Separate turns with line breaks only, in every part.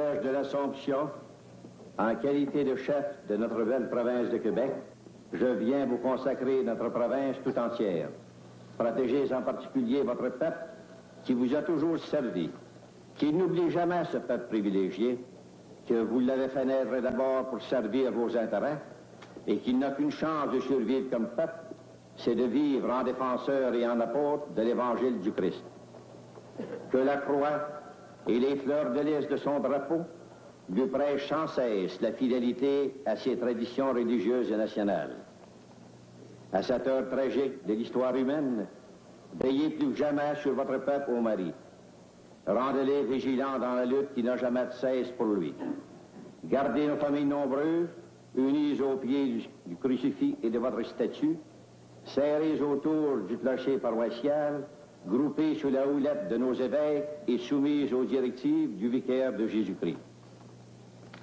privilège de l'Assomption, en qualité de chef de notre belle province de Québec, je viens vous consacrer notre province tout entière. Protégez en particulier votre peuple qui vous a toujours servi, qui n'oublie jamais ce peuple privilégié, que vous l'avez fait naître d'abord pour servir vos intérêts et qu'il n'a qu'une chance de survivre comme peuple, c'est de vivre en défenseur et en apôtre de l'Évangile du Christ. Que la croix et les fleurs de lys de son drapeau lui prêchent sans cesse la fidélité à ses traditions religieuses et nationales. À cette heure tragique de l'histoire humaine, veillez plus que jamais sur votre peuple au mari. Rendez-les vigilants dans la lutte qui n'a jamais de cesse pour lui. Gardez nos familles nombreuses, unies aux pieds du crucifix et de votre statue, serrées autour du clocher paroissial, groupées sous la houlette de nos évêques et soumises aux directives du vicaire de Jésus-Christ.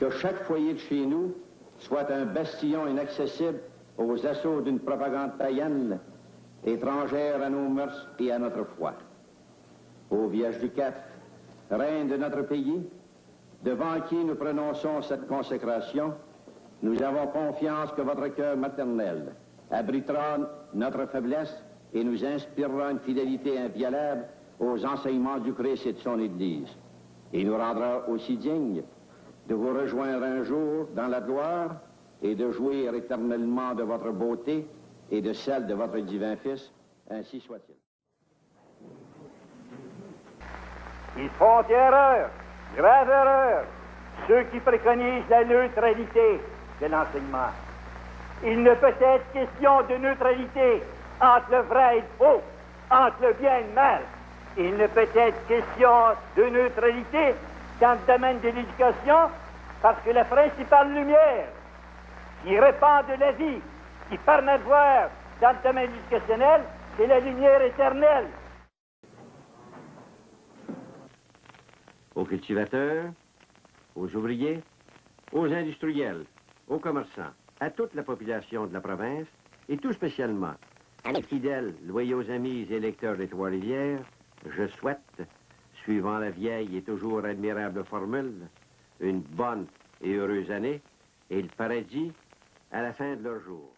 Que chaque foyer de chez nous soit un bastion inaccessible aux assauts d'une propagande païenne, étrangère à nos mœurs et à notre foi. Ô Vierge du Cap, reine de notre pays, devant qui nous prononçons cette consécration, nous avons confiance que votre cœur maternel abritera notre faiblesse et nous inspirera une fidélité inviolable aux enseignements du Christ et de son Église. Et nous rendra aussi dignes de vous rejoindre un jour dans la gloire et de jouir éternellement de votre beauté et de celle de votre divin Fils, ainsi soit-il.
Ils font erreur, grave erreur, ceux qui préconisent la neutralité de l'enseignement. Il ne peut être question de neutralité entre le vrai et le faux, entre le bien et le mal. Il ne peut être question de neutralité dans le domaine de l'éducation, parce que la principale lumière qui répand de la vie, qui permet de voir dans le domaine éducationnel, c'est la lumière éternelle.
Aux cultivateurs, aux ouvriers, aux industriels, aux commerçants, à toute la population de la province, et tout spécialement à mes fidèles, loyaux amis et lecteurs des Trois-Rivières, je souhaite, suivant la vieille et toujours admirable formule, une bonne et heureuse année et le paradis à la fin de leur jour.